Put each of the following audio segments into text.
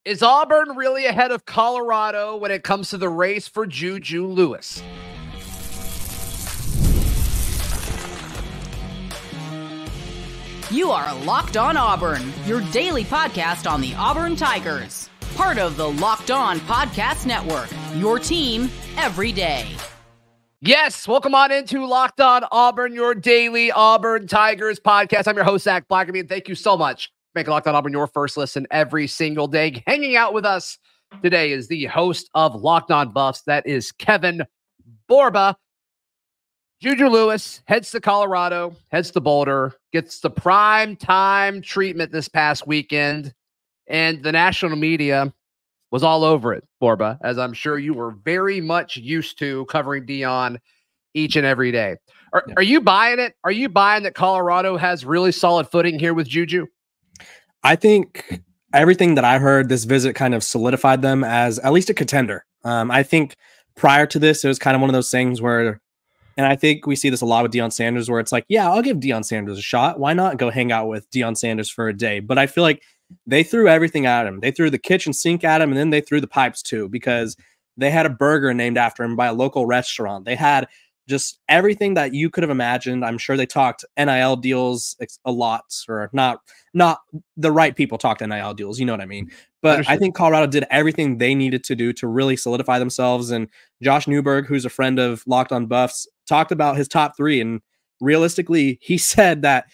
Is Auburn really ahead of Colorado when it comes to the race for Juju Lewis? You are Locked On Auburn, your daily podcast on the Auburn Tigers. Part of the Locked On Podcast Network, your team every day. Yes, welcome on into Locked On Auburn, your daily Auburn Tigers podcast. I'm your host, Zac Blackerby, and thank you so much for making Locked On Auburn your first listen every single day. Hanging out with us today is the host of Locked On Buffs. That is Kevin Borba. Juju Lewis heads to Colorado, heads to Boulder, gets the prime time treatment this past weekend, and the national media was all over it, Borba, as I'm sure you were very much used to covering Deion each and every day. Are you buying it? Are you buying that Colorado has really solid footing here with Juju? I think everything that I heard, this visit kind of solidified them as at least a contender. I think prior to this, it was kind of one of those things where, and I think we see this a lot with Deion Sanders, where it's like, yeah, I'll give Deion Sanders a shot. Why not go hang out with Deion Sanders for a day? But I feel like they threw everything at him. They threw the kitchen sink at him, and then they threw the pipes too, because they had a burger named after him by a local restaurant. They had just everything that you could have imagined. I'm sure they talked NIL deals a lot, or not the right people talked NIL deals. You know what I mean? But I think Colorado did everything they needed to do to really solidify themselves. And Josh Newberg, who's a friend of Locked On Buffs, talked about his top three. And realistically, he said that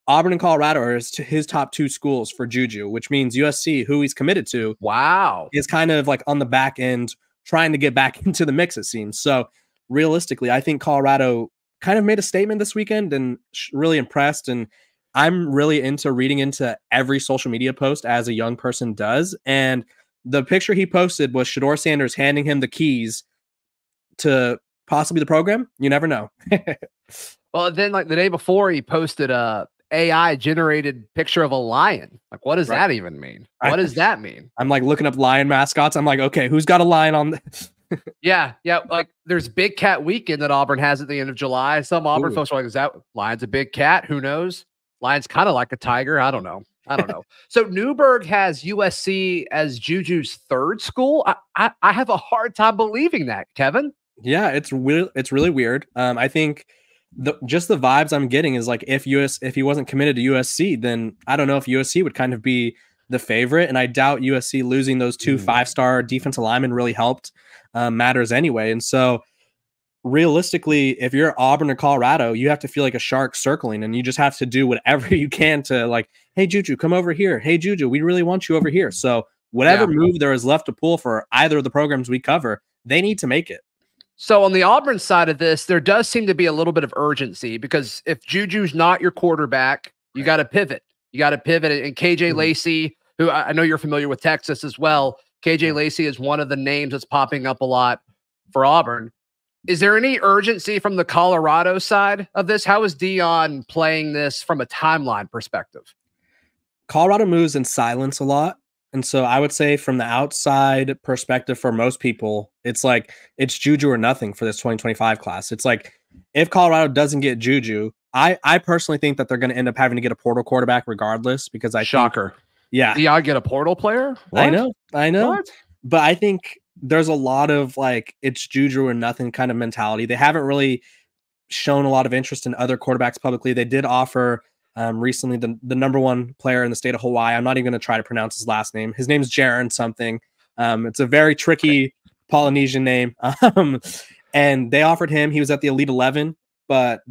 Auburn and Colorado are his top two schools for Juju, which means USC, who he's committed to, is kind of like on the back end trying to get back into the mix, it seems. So realistically, I think Colorado kind of made a statement this weekend and really impressed. And I'm really into reading into every social media post as a young person does. And the picture he posted was Shedeur Sanders handing him the keys to possibly the program. You never know. Well, then like the day before, he posted a AI generated picture of a lion. Like, what does that even mean? What does that mean? I'm like looking up lion mascots. I'm like, okay, who's got a lion on this? Yeah. Like there's Big Cat Weekend that Auburn has at the end of July. Some Auburn folks are like, is that lion's a big cat? Who knows? Lion's kind of like a tiger. I don't know. So Newberg has USC as Juju's third school. I have a hard time believing that, Kevin. Yeah, it's really weird. I think just the vibes I'm getting is like if he wasn't committed to USC, then I don't know if USC would kind of be the favorite. And I doubt USC losing those two 5-star defensive linemen really helped matters anyway. And so realistically, if you're Auburn or Colorado, you have to feel like a shark circling, and you just have to do whatever you can to like, hey, Juju, come over here. Hey, Juju, we really want you over here. So whatever move there is left to pull for either of the programs we cover, they need to make it. So on the Auburn side of this, there does seem to be a little bit of urgency, because if Juju's not your quarterback, you got to pivot. And KJ Lacey, who I know you're familiar with Texas as well, KJ Lacey is one of the names that's popping up a lot for Auburn. Is there any urgency from the Colorado side of this? How is Deion playing this from a timeline perspective? Colorado moves in silence a lot. And so I would say from the outside perspective for most people, it's like it's Juju or nothing for this 2025 class. It's like if Colorado doesn't get Juju, I personally think that they're going to end up having to get a portal quarterback regardless, because Shocker. Yeah. Deion get a portal player? What? I know. What? But I think there's a lot of like it's Juju or nothing kind of mentality. They haven't really shown a lot of interest in other quarterbacks publicly. They did offer recently the number one player in the state of Hawaii. I'm not even going to try to pronounce his last name. His name's Jaron something. It's a very tricky Polynesian name. And they offered him. He was at the Elite 11, but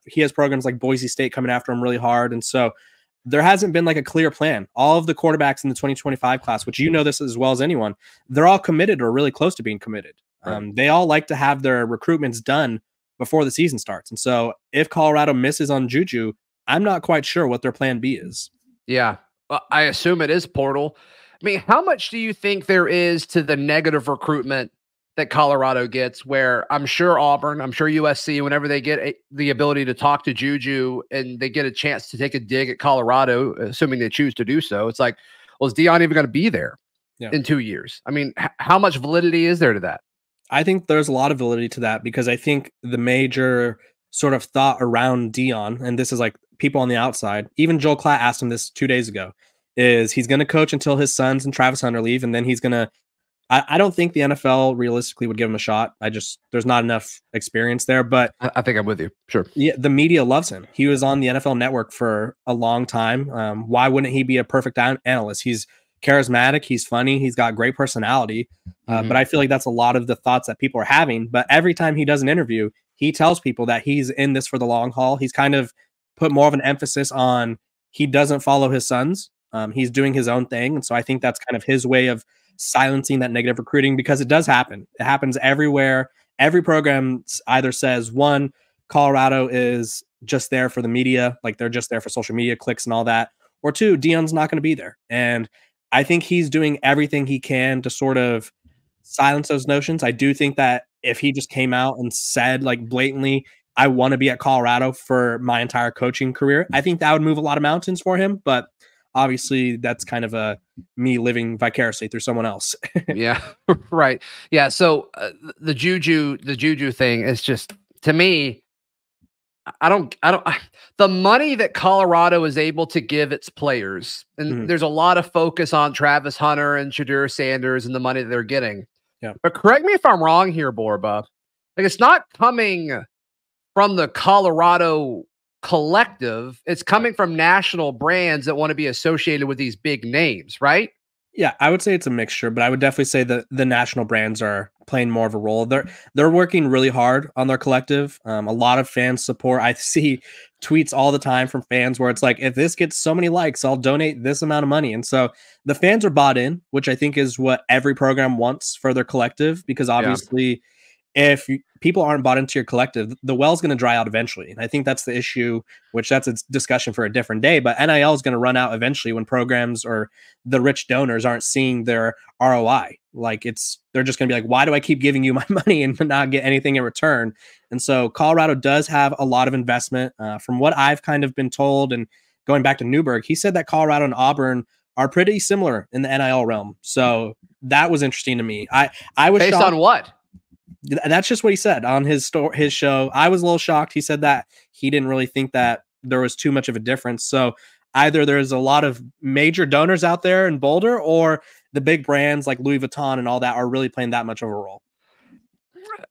he has programs like Boise State coming after him really hard. And so there hasn't been like a clear plan. All of the quarterbacks in the 2025 class, which you know this as well as anyone, they're all committed or really close to being committed. Right. They all like to have their recruitments done before the season starts. And so if Colorado misses on Juju, I'm not quite sure what their plan B is. Yeah, well, I assume it is portal. I mean, how much do you think there is to the negative recruitment that Colorado gets, where I'm sure Auburn, I'm sure USC, whenever they get the ability to talk to Juju and they get a chance to take a dig at Colorado, assuming they choose to do so, it's like, well, is Deion even going to be there in 2 years? I mean, how much validity is there to that? I think there's a lot of validity to that, because I think the major sort of thought around Deion, and this is like people on the outside, even Joel Klatt asked him this 2 days ago, is he's going to coach until his sons and Travis Hunter leave, and then he's going to. I don't think the NFL realistically would give him a shot. There's not enough experience there, but I think I'm with you. Sure. Yeah, the media loves him. He was on the NFL Network for a long time. Why wouldn't he be a perfect analyst? He's charismatic. He's funny. He's got great personality. But I feel like that's a lot of the thoughts that people are having. But every time he does an interview, he tells people that he's in this for the long haul. He's kind of put more of an emphasis on he doesn't follow his sons. He's doing his own thing. And so I think that's kind of his way of silencing that negative recruiting, because it does happen. It happens everywhere. Every program either says, one, Colorado is just there for the media, like they're just there for social media clicks and all that, or two, Deion's not going to be there. And I think he's doing everything he can to sort of silence those notions. I do think that if he just came out and said like blatantly, I want to be at Colorado for my entire coaching career, I think that would move a lot of mountains for him. But obviously that's kind of me living vicariously through someone else. Yeah, right. Yeah. So the Juju thing is just, to me, the money that Colorado is able to give its players, and there's a lot of focus on Travis Hunter and Shedeur Sanders and the money that they're getting. Yeah. But correct me if I'm wrong here, Borba. Like, it's not coming from the Colorado collective. It's coming from national brands that want to be associated with these big names, right? Yeah, I would say it's a mixture, but I would definitely say that the national brands are playing more of a role. They're working really hard on their collective. A lot of fan support. I see tweets all the time from fans where it's like, if this gets so many likes, I'll donate this amount of money. And so the fans are bought in, which I think is what every program wants for their collective, because obviously if people aren't bought into your collective, the well's going to dry out eventually. And I think that's the issue, which that's a discussion for a different day. But NIL is going to run out eventually when programs or the rich donors aren't seeing their ROI. Like they're just going to be like, why do I keep giving you my money and not get anything in return? And so Colorado does have a lot of investment. From what I've kind of been told, and going back to Newberg, he said that Colorado and Auburn are pretty similar in the NIL realm. So that was interesting to me. I was based shocked. On what? That's just what he said on his show. I was a little shocked. He said that he didn't really think that there was too much of a difference. So either there's a lot of major donors out there in Boulder, or the big brands like Louis Vuitton and all that are really playing that much of a role.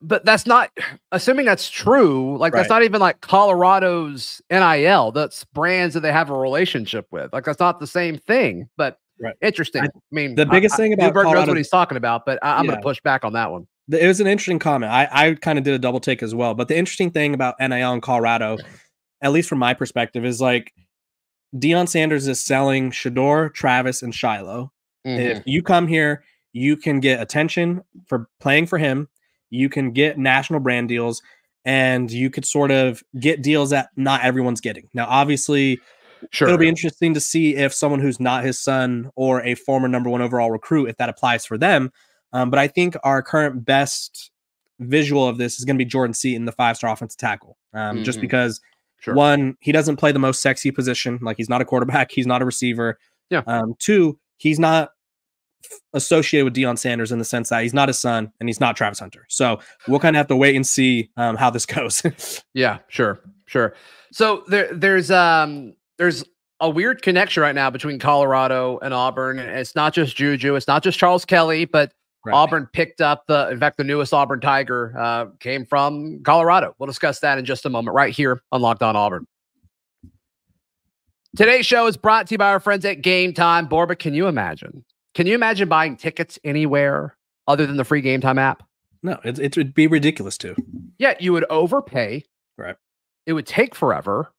But that's not, assuming that's true, like that's not even like Colorado's NIL. That's brands that they have a relationship with. Like that's not the same thing, but interesting. I mean, the biggest thing about Newberg Colorado knows what he's talking about, but I'm going to push back on that one. It was an interesting comment. I kind of did a double take as well. But the interesting thing about NIL in Colorado, at least from my perspective, is like Deion Sanders is selling Shedeur, Travis, and Shiloh. If you come here, you can get attention for playing for him. You can get national brand deals, and you could sort of get deals that not everyone's getting. Now, obviously, it'll be interesting to see if someone who's not his son or a former #1 overall recruit, if that applies for them. But I think our current best visual of this is going to be Jordan Seaton, the 5-star offensive tackle. Just because, one, he doesn't play the most sexy position. Like, he's not a quarterback. He's not a receiver. Two, he's not associated with Deion Sanders in the sense that he's not his son and he's not Travis Hunter. So we'll kind of have to wait and see how this goes. Yeah, sure. So there's a weird connection right now between Colorado and Auburn. And it's not just Juju. It's not just Charles Kelly, but Auburn picked up the newest Auburn Tiger came from Colorado. We'll discuss that in just a moment right here on Locked On Auburn. Today's show is brought to you by our friends at Game Time. Borba, can you imagine buying tickets anywhere other than the free Game Time app? No, it would be ridiculous too. Yeah, you would overpay. Right. It would take forever.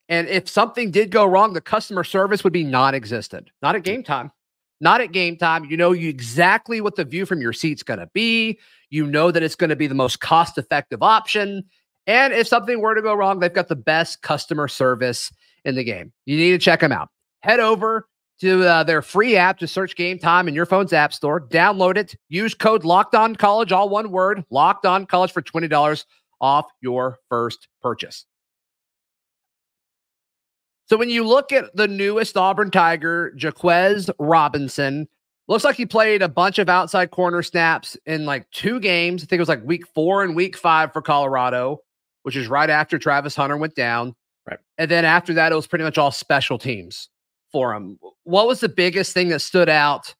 And if something did go wrong, the customer service would be non-existent. Not at Game Time. Not at Game Time. You know exactly what the view from your seat's going to be. You know that it's going to be the most cost-effective option. And if something were to go wrong, they've got the best customer service in the game. You need to check them out. Head over to their free app to search Game Time in your phone's app store. Download it. Use code LOCKEDONCollege, all one word, LOCKEDONCollege for $20 off your first purchase. So when you look at the newest Auburn Tiger, Jahquez Robinson, looks like he played a bunch of outside corner snaps in like 2 games. I think it was like week 4 and week 5 for Colorado, which is right after Travis Hunter went down. Right. And then after that, it was pretty much all special teams for him. What was the biggest thing that stood out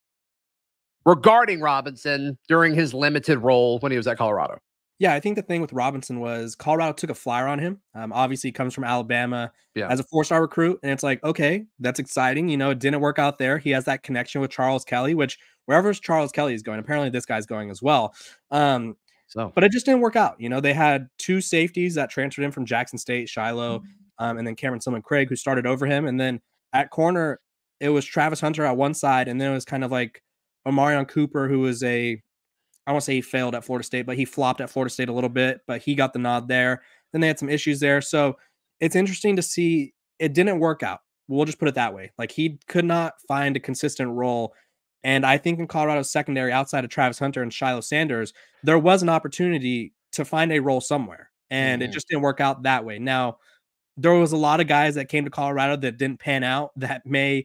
regarding Robinson during his limited role when he was at Colorado? Yeah, I think the thing with Robinson was Colorado took a flyer on him. Obviously, he comes from Alabama as a 4-star recruit, and it's like, okay, that's exciting. It didn't work out there. He has that connection with Charles Kelly, which wherever Charles Kelly is going, apparently this guy's going as well. But it just didn't work out. They had 2 safeties that transferred in from Jackson State, Shiloh, and then Cameron Silman Craig, who started over him. And then at corner, it was Travis Hunter at one side, and then it was kind of like Omarion Cooper, who was I won't say he failed at Florida State, but he flopped at Florida State a little bit, but he got the nod there. Then they had some issues there. So it's interesting to see it didn't work out. We'll just put it that way. Like, he could not find a consistent role. And I think in Colorado's secondary, outside of Travis Hunter and Shiloh Sanders, there was an opportunity to find a role somewhere. And it just didn't work out that way. Now, there was a lot of guys that came to Colorado that didn't pan out, that may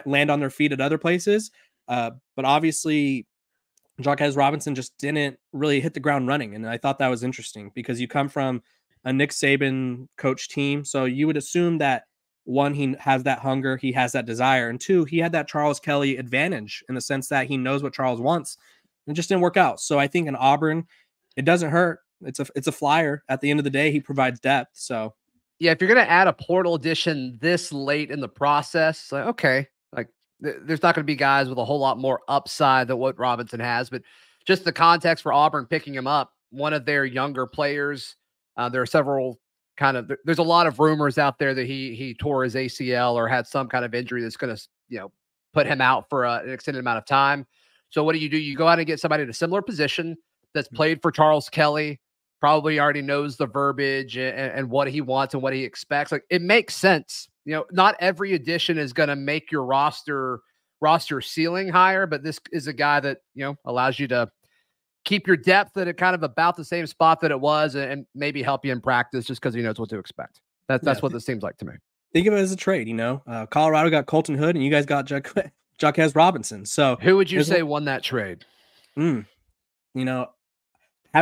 land on their feet at other places. But obviously, Jahquez Robinson just didn't really hit the ground running. And I thought that was interesting because you come from a Nick Saban coach team. So you would assume that, 1, he has that hunger, he has that desire. And 2, he had that Charles Kelly advantage in the sense that he knows what Charles wants. It just didn't work out. So I think in Auburn, it doesn't hurt. It's a flyer. At the end of the day, he provides depth. So yeah, if you're going to add a portal addition this late in the process, like, okay, like there's not going to be guys with a whole lot more upside than what Robinson has, but just the context for Auburn picking him up, one of their younger players. There are several there's a lot of rumors out there that he tore his ACL or had some kind of injury that's going to, put him out for an extended amount of time. So what do? You go out and get somebody in a similar position that's played for Charles Kelly, probably already knows the verbiage and what he wants and what he expects. Like, it makes sense. Not every addition is going to make your roster ceiling higher, but this is a guy that, allows you to keep your depth at a kind of about the same spot that it was and maybe help you in practice just because he knows what to expect. That's what this seems like to me. Think of it as a trade, Colorado got Colton Hood and you guys got Jahquez Robinson. So who would you say won that trade? Haven't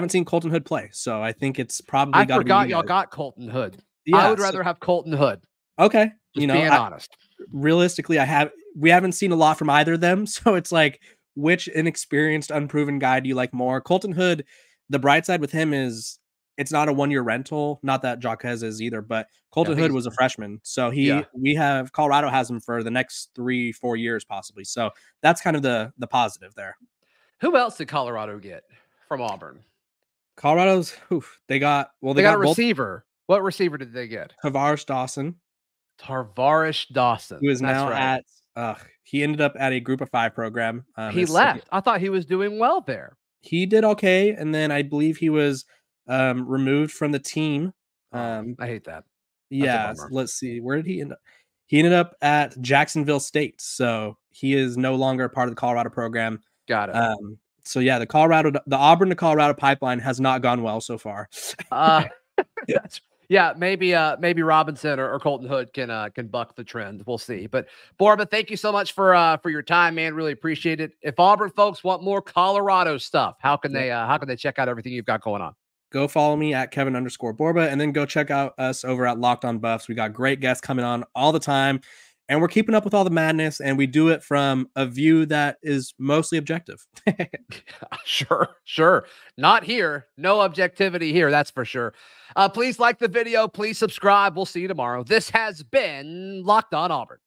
seen Colton Hood play. So I think it's probably I forgot y'all got Colton Hood. Yeah, I would rather have Colton Hood. Okay. Just being honest. Realistically, we haven't seen a lot from either of them. So it's like, which inexperienced, unproven guy do you like more? Colton Hood, the bright side with him is it's not a 1-year rental. Not that Jacquez is either, but Colton Hood was a freshman. So Colorado has him for the next 3-4 years possibly. So that's kind of the positive there. Who else did Colorado get from Auburn? They got a receiver. What receiver did they get? Tarvarish Dawson. Who is now at he ended up at a group of 5 program. He left. I thought he was doing well there. He did okay. And then I believe he was removed from the team. I hate that. Yeah. Let's see. Where did he end up? He ended up at Jacksonville State. So he is no longer a part of the Colorado program. Got it. So yeah, the Auburn to Colorado pipeline has not gone well so far. Yeah, maybe Robinson or Colton Hood can buck the trend. We'll see. But Borba, thank you so much for your time, man. Really appreciate it. If Auburn folks want more Colorado stuff, how can they check out everything you've got going on? Go follow me at Kevin_Borba, and then go check out us over at Locked On Buffs. We got great guests coming on all the time, and we're keeping up with all the madness, and we do it from a view that is mostly objective. Sure. Not here. No objectivity here. That's for sure. Please like the video. Please subscribe. We'll see you tomorrow. This has been Locked On Auburn.